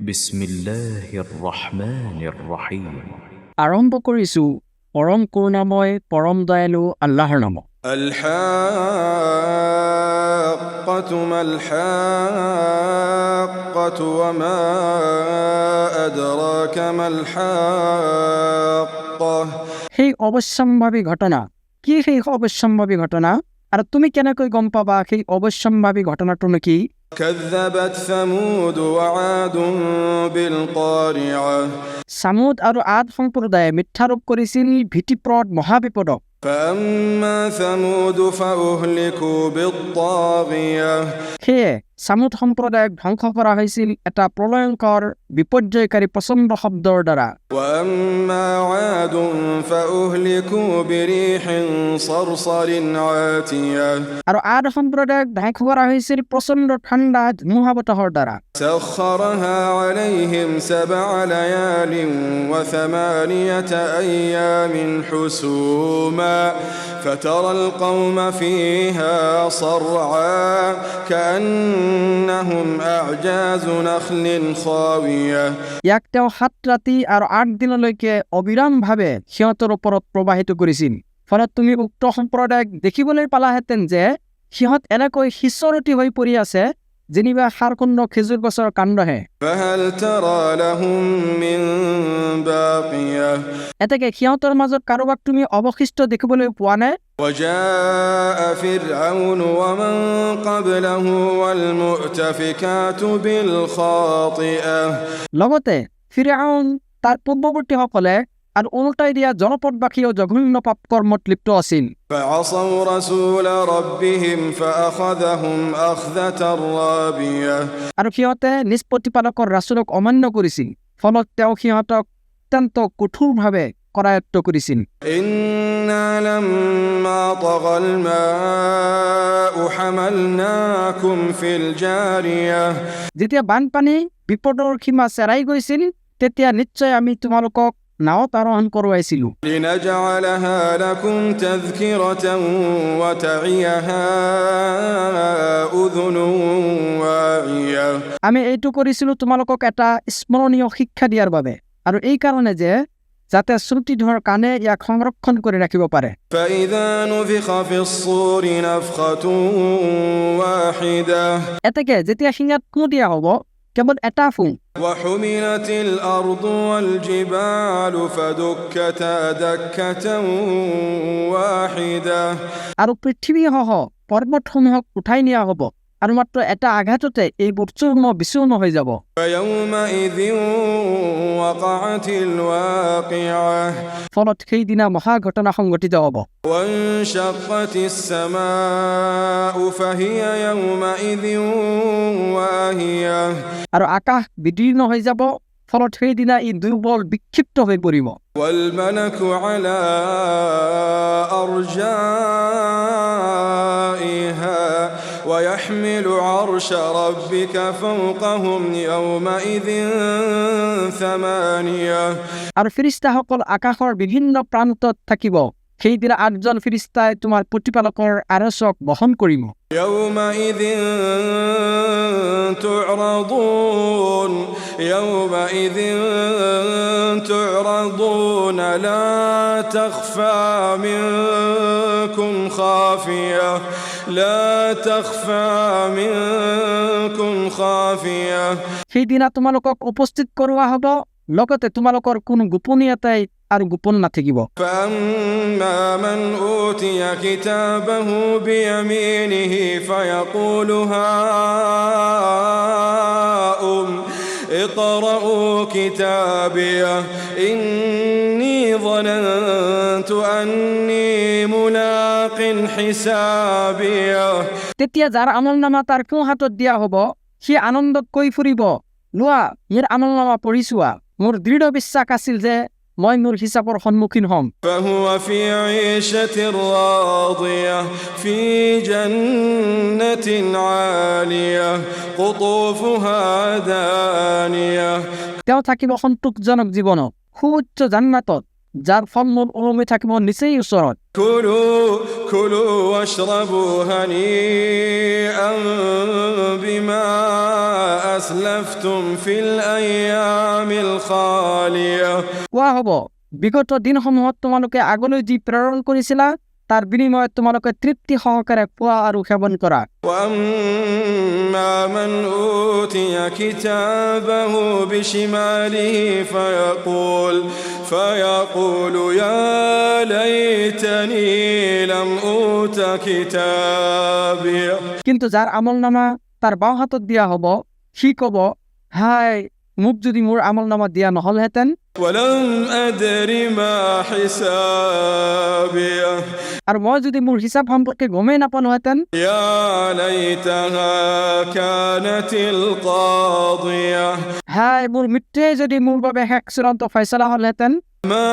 বিসমিল্লাহিৰ ৰহমানিৰ ৰহিম। আৰম্ভ কৰিছো পৰম কৰুণাময় পৰম দয়ালু আল্লাহৰ নামত। الحاقة ما الحاقة وما أدراك ما الحاقة সেই অৱশ্যম্ভাৱী ঘটনা কি? সেই অৱশ্যম্ভাৱী ঘটনা আৰু তুমি কেনেকৈ গম পাবা সেই অৱশ্যম্ভাৱী ঘটনাটোনো কি? كذبت ثمود وعاد بالقارعة সামুদ আৰু আদ সম্প্ৰদায়ে মিথ্যাৰোপ কৰিছিল ভীতিপ্ৰদ মহাবিপদক। فأما ثمود فأهلكوا بالطاغية সেয়ে সামুদ সম্প্ৰদায়ক ধ্বংস কৰা হৈছিল এটা প্ৰলয়ংকৰ বিপৰ্যয়কাৰী প্ৰচণ্ড শব্দৰ দ্বাৰা। وأما عاد فأهلكوا بريح صرصر عاتية আৰু আদ সম্প্ৰদায়ক ধ্বংস কৰা হৈছিল প্ৰচণ্ড ঠাণ্ডা ধুমুহা বতাহৰ দ্বাৰা। سخرها عليهم 7 ليال و8 أيام حسوما فترى القوم فيها صرعا كأنهم أعجاز نخل خاوية ইয়াক তেওঁ 7 ৰাতি আৰু 8 দিনলৈকে অবিৰামভাৱে সিহঁতৰ ওপৰত প্ৰবাহিত কৰিছিল। ফলত তুমি উক্ত সম্প্ৰদায়ক দেখিবলৈ পালাহেঁতেন যে সিহঁত এনেকৈ সিঁচৰতি হৈ পৰি আছে যেনিবা সাৰকুণ্ড খেজুৰ গছৰ কাণ্ডহে। فهل ترى لهم من باقية এতেকে সিহঁতৰ মাজত কাৰোবাক তুমি অৱশিষ্ট দেখিবলৈ পোৱা নে? وجاء فرعون ومن قبله والمؤتفكات بالخاطئة লগতে ফিৰআউন তাৰ পূৰ্বৱৰ্তীসকলে আৰু ওলটাই দিয়া জনপদবাসীও জঘন্য পাপ কৰ্মত লিপ্ত আছিল। فعصوا رسول ربهم فأخذهم أخذة رابية আৰু সিহঁতে নিজ প্ৰতিপালকৰ ৰাছুলক অমান্য কৰিছিল। ফলত তেওঁ সিহঁতক অত্যন্ত কঠোৰভাৱে কৰায়ত্ব কৰিছিল। إنا لما طغى الماء حملناكم في الجارية যেতিয়া বানপানী বিপদৰ সীমা চেৰাই গৈছিল তেতিয়া নিশ্চয় আমি তোমালোকক নাৱত আৰোহণ কৰোৱাইছিলোঁ। لنجعلها لكم تذكرة وتعيها أذن واعية আমি এইটো কৰিছিলোঁ তোমালোকক এটা স্মৰণীয় শিক্ষা দিয়াৰ বাবে, আৰু এই কাৰণে যে যাতে শ্ৰুতিধৰ কাণে ইয়াক সংৰক্ষণ কৰি ৰাখিব পাৰে। فإذا نفخ في الصور نفخة واحدة এতেকে যেতিয়া শিঙাত ফু দিয়া হ'ব কেৱল এটা ফু, وحملت الأرض والجبال فدكتا دكة واحدة আৰু পৃথিৱীসহ পৰ্বতসমূহক উঠাই নিয়া হ'ব, আৰু মাত্ৰ এটা আঘাততে এইবোৰ চূৰ্ণ বিচূৰ্ণ হৈ যাব। فيومئذ وقعت الواقعة ফলত সেইদিনা মহা ঘটনা সংঘটিত হ'ব। وانشقت السماء فهي يومئذ واهية আৰু আকাশ বিদীৰ্ণ হৈ যাব, ফলত সেইদিনা ই দুৰ্বল বিক্ষিপ্ত হৈ পৰিব। والملك على أرجائها ويحمل عرش ربك فوقهم يومئذ 8 আৰু ফিৰিষ্টাসকল আকাশৰ বিভিন্ন প্ৰান্তত থাকিব। সেইদিনা 8জন ফিৰিষ্টাই তোমাৰ প্ৰতিপালকৰ আৰচক বহন কৰিব। يومئذ تعرضون يومئذ تعرضون لا تخفى منكم خافية لا تخفى منكم خافية সেইদিনা তোমালোকক উপস্থিত কৰোৱা হ'ব, লগতে তোমালোকৰ কোনো গোপনীয়তাই আৰু গোপন নাথাকিব। فأما من أوتي كتابه بيمينه فيقول هاؤم اقرءوا كتابيه إني ظننت أني ملاق حسابيه তেতিয়া যাৰ আমলনামা তাৰ সোঁ হাতত দিয়া হ'ব সি আনন্দত কৈ ফুৰিব, লোৱা মোৰ আমলনামা পঢ়ি চোৱা, মোৰ দৃঢ় বিশ্বাস আছিল যে মই মোৰ হিচাপৰ সন্মুখীন হ'ম। فهو في عيشة راضية في جنة عالية قطوفها دانية তেওঁ থাকিব সন্তোষজনক জীৱনত সুউচ্চ জান্নাতত, যাৰ ফল-মূল ওলমি থাকিব নিচেই ওচৰত। كلوا واشربوا هنيئا بما أسلفتم في الأيام الخالية কোৱা হ'ব, বিগত দিনসমূহত তোমালোকে আগলৈ যি প্ৰেৰণ কৰিছিলা তাৰ বিনিময়ত তোমালোকে তৃপ্তি সহকাৰে খোৱা আৰু সেৱন কৰা। وأما من أوتي كتابه بشماله فيقول يا ليتني لم أوت كتابيه কিন্তু যাৰ আমলনামা তাৰ বাওঁ হাতত দিয়া হ'ব, সি ক'ব, হাই, মোক যদি মোৰ আমলনামা দিয়া নহ'লহেঁতেন, ولم أدر ما حسابيه আৰু মই যদি মোৰ হিচাপ সম্পৰ্কে গমেই নাপালোহেঁতেন। يا ليتها كانت القاضية হাই, মোৰ মৃত্যুৱে যদি মোৰ বাবে শেষ চূড়ান্ত ফয়ছলা হ'লহেঁতেন। ما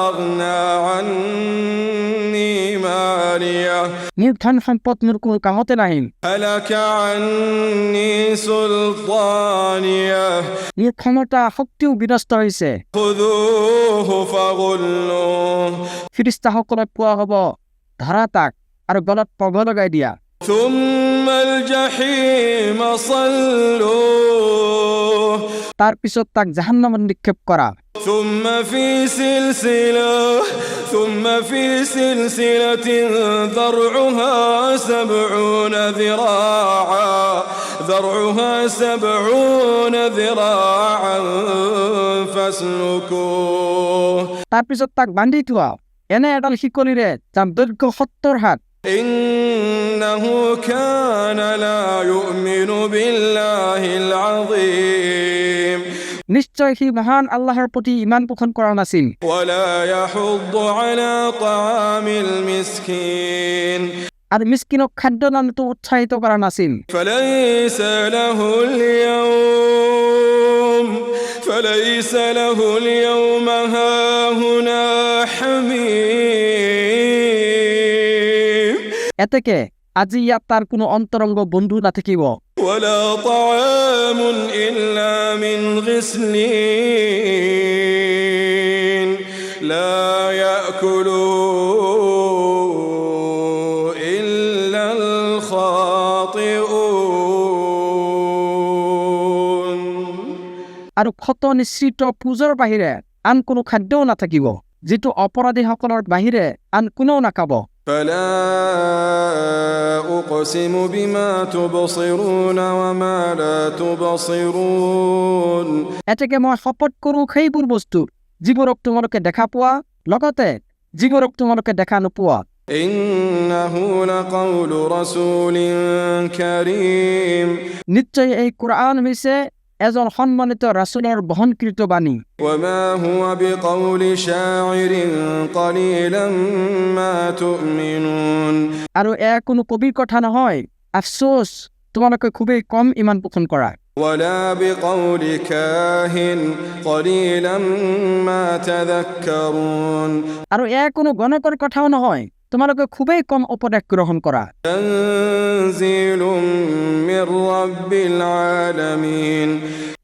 أغنى عني ماليه মোৰ ধন সম্পদ মোৰ কোনো কামতে নাহিল। هلك عني سلطانيه মোৰ ক্ষমতা শক্তিও বিনষ্ট হৈছে। خذوه فغلوه ফিৰিষ্টাসকলক কোৱা হ'ব, ধৰা তাক আৰু গলত পঘ লগাই দিয়া। ثم الجحيم صلوه তাৰ পিছত তাক জাহান্নামত নিক্ষেপ কৰা। ثم في سلسلة ذرعها 70 ذراعا فاسلكوه তাৰ পিছত তাক বান্ধি থোৱা এনে এডাল শিকলিৰে যাৰ দৈৰ্ঘ্য 70 হাত। إنه كان لا يؤمن بالله العظيم নিশ্চয় সি মহান আল্লাহৰ প্ৰতি ইমান পোষণ কৰা নাছিল। ولا يحض على طعام المسكين আৰু মিস্কিনক খাদ্য দানতো উৎসাহিত কৰা নাছিল। فليس له اليوم هاهنا حميم এতেকে আজি ইয়াত তাৰ কোনো অন্তৰংগ বন্ধু নাথাকিব। ولا طعام إلا من غسلين لا يأكله إلا الخاطئون আৰু ক্ষত নিশ্চিত পূজৰ বাহিৰে আন কোনো খাদ্যও নাথাকিব, যিটো অপৰাধীসকলৰ বাহিৰে আন কোনেও নাখাব। فلا أقسم بما تبصرون وما لا تبصرون এতেকে মই শপত কৰোঁ সেইবোৰ বস্তু যিবোৰক তোমালোকে দেখা পোৱা, লগতে যিবোৰক তোমালোকে দেখা নোপোৱা। إنه لقول رسول كريم নিশ্চয় এই কোৰআন হৈছে এজন সন্মানিত ৰাছুলৰ বহনকৃত বাণী। وما هو بقول شاعر قليلا ما تؤمنون আৰু এয়া কোনো কবিৰ কথা নহয়, আফচোচ তোমালোকে খুবেই কম ইমান পোষণ কৰা। ولا بقول كاهن قليلا ما تذكرون আৰু এয়া কোনো গণকৰ কথাও নহয়, তোমালোকে খুবেই কম উপদেশ গ্ৰহণ কৰা। تنزيل من رب العالمين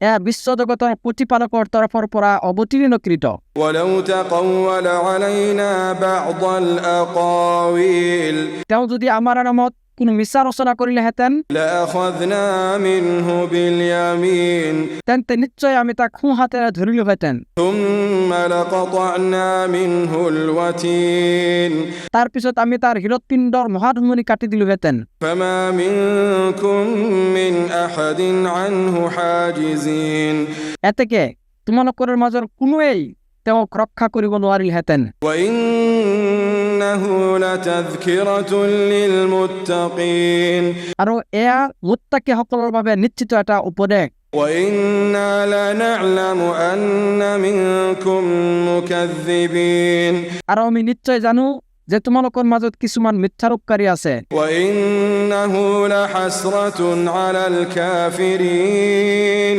এয়া বিশ্বজগতৰ প্ৰতিপালকৰ তৰফৰ পৰা অৱতীৰ্ণকৃত। ولو تقول علينا بعض الأقاويل তেওঁ যদি আমাৰ নামত কোনো মিছা ৰচনা কৰিলেহেঁতেন, لأخذنا منه باليمين তেন্তে নিশ্চয় আমি তাক সোঁ হাতেৰে ধৰিলোহেঁতেন। ثم لقطعنا منه الوتين তাৰ পিছত আমি তাৰ হৃদপিণ্ডৰ মহাধমনী কাটি দিলোহেঁতেন। فما منكم من أحد عنه حاجزين এতেকে তোমালোকৰ মাজৰ কোনোৱেই তেওঁক ৰক্ষা কৰিব নোৱাৰিলহেঁতেন। وإنه لتذكرة للمتقين আৰু এয়া মুত্তাকিসকলৰ বাবে নিশ্চিত এটা উপদেশ। وإنا لنعلم أن منكم مكذبين আৰু আমি নিশ্চয় জানো যে তোমালোকৰ মাজত কিছুমান মিথ্যাৰোপকাৰী আছে। وإنه لحسرة على الكافرين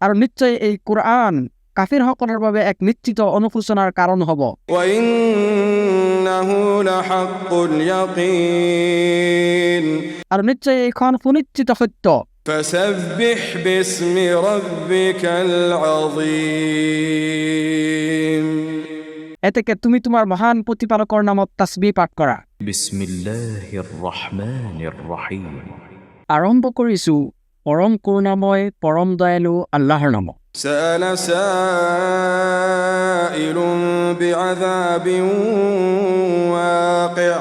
আৰু নিশ্চয় এই কোৰআন কাফিৰসকলৰ বাবে এক নিশ্চিত অনুশোচনাৰ কাৰণ হ'ব। وإنه لحق اليقين আৰু নিশ্চয় এইখন সুনিশ্চিত সত্য। فسبح باسم ربك العظيم এতেকে তুমি তোমাৰ মহান প্ৰতিপালকৰ নামত তাসবিহ পাঠ কৰা। بسم الله الرحمن الرحيم আৰম্ভ কৰিছো পৰম কৰুণাময় পৰম দয়ালু আল্লাহৰ নামত। سأل سائل بعذاب واقع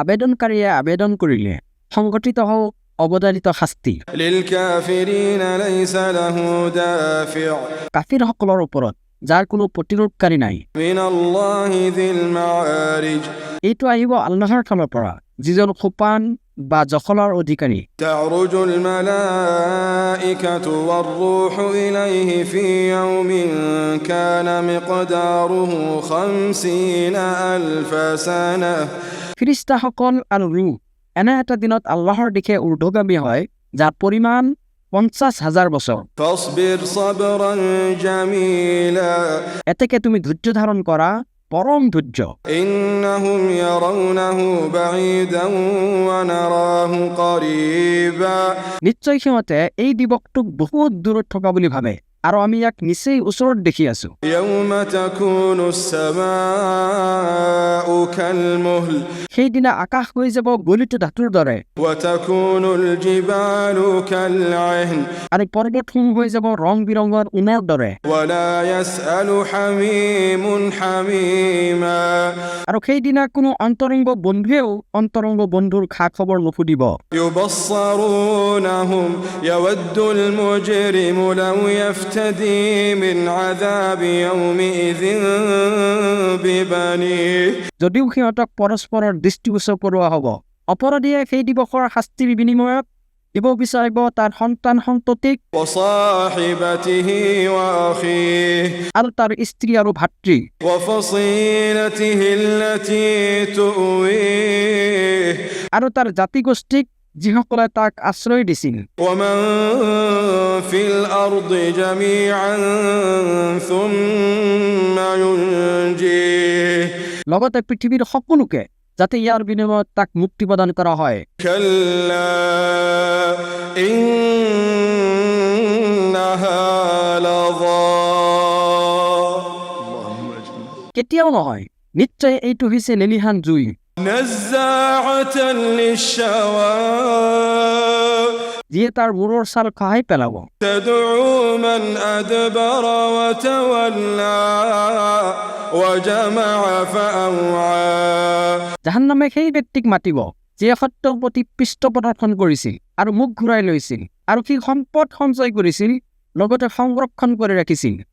আবেদনকাৰীয়ে আবেদন কৰিলে সংগঠিত হওক অৱধাৰিত শাস্তি। للكافرين ليس له دافع কাফিৰসকলৰ ওপৰত যাৰ কোনো প্ৰতিৰোধকাৰী নাই। من الله ذي المعارج এইটো আহিব আল্লাহৰ ফালৰ পৰা যিজন সোপান বা জখলাৰ অধিকাৰী। تعرج الملائكة والروح إليه في يوم كان مقداره 50,000 سنة ফিৰিষ্টাসকল আৰু ৰুহ এনে এটা দিনত আল্লাহৰ দিশে ঊৰ্ধ্বগামী হয় যাৰ পৰিমাণ 50,000 বছৰ। فاصبر صبرا جميلا এতেকে তুমি ধৈৰ্য ধাৰণ কৰা পৰম ধৈৰ্য। إنهم يرونه بعيدا ونراه قريبا নিশ্চয় সিহঁতে এই দিৱসটোক বহুত দূৰত থকা বুলি ভাবে আৰু আমি ইয়াক নিচেই ওচৰত দেখি আছো। يوم تكون السماء كالمهل সেইদিনা আকাশ হৈ যাব গলিত ধাতুৰ দৰে وتكون الجبال كالعهن আৰু পৰ্বতসমূহ হৈ যাব ৰং বিৰঙৰ ঊণৰ দৰে ولا يسأل حميم حميما আৰু সেইদিনা কোনো অন্তৰংগ বন্ধুৱেও অন্তৰংগ বন্ধুৰ খা খবৰ নুসুধিব। يبصرونهم يود المجرم لو يفتدي من عذاب يومئذ ببنيه যদিও সিহঁতক পৰস্পৰৰ দৃষ্টিগোচৰ কৰোৱা হ'ব, অপৰাধীয়ে সেই দিৱসৰ শাস্তিৰ বিনিময়ত দিব বিচাৰিব তাৰ সন্তান সন্ততিক وصاحبته وأخيه আৰু তাৰ স্ত্ৰী আৰু ভাতৃ وفصيلته التي تؤويه আৰু তাৰ জাতিগোষ্ঠীক যিসকলে তাক আশ্ৰয় দিছিল। ومن في الأرض جميعا ثم ينجيه লগতে পৃথিৱীৰ সকলোকে যাতে ইয়াৰ বিনিময়ত তাক মুক্তি প্ৰদান কৰা হয়। كلا إنها لظى কেতিয়াও নহয়, নিশ্চয় এইটো হৈছে লেলিহান জুই نزاعة للشوى যিয়ে তাৰ মূৰৰ ছাল খহাই পেলাব। تدعو من أدبر وتولى وجمع فأوعى জাহান্নামে সেই ব্যক্তিক মাতিব যিয়ে সত্যৰ প্ৰতি পৃষ্ঠ প্ৰদৰ্শন কৰিছিল আৰু মুখ ঘূৰাই লৈছিল আৰু সি সম্পদ সঞ্চয় কৰিছিল লগতে সংৰক্ষণ কৰি ৰাখিছিল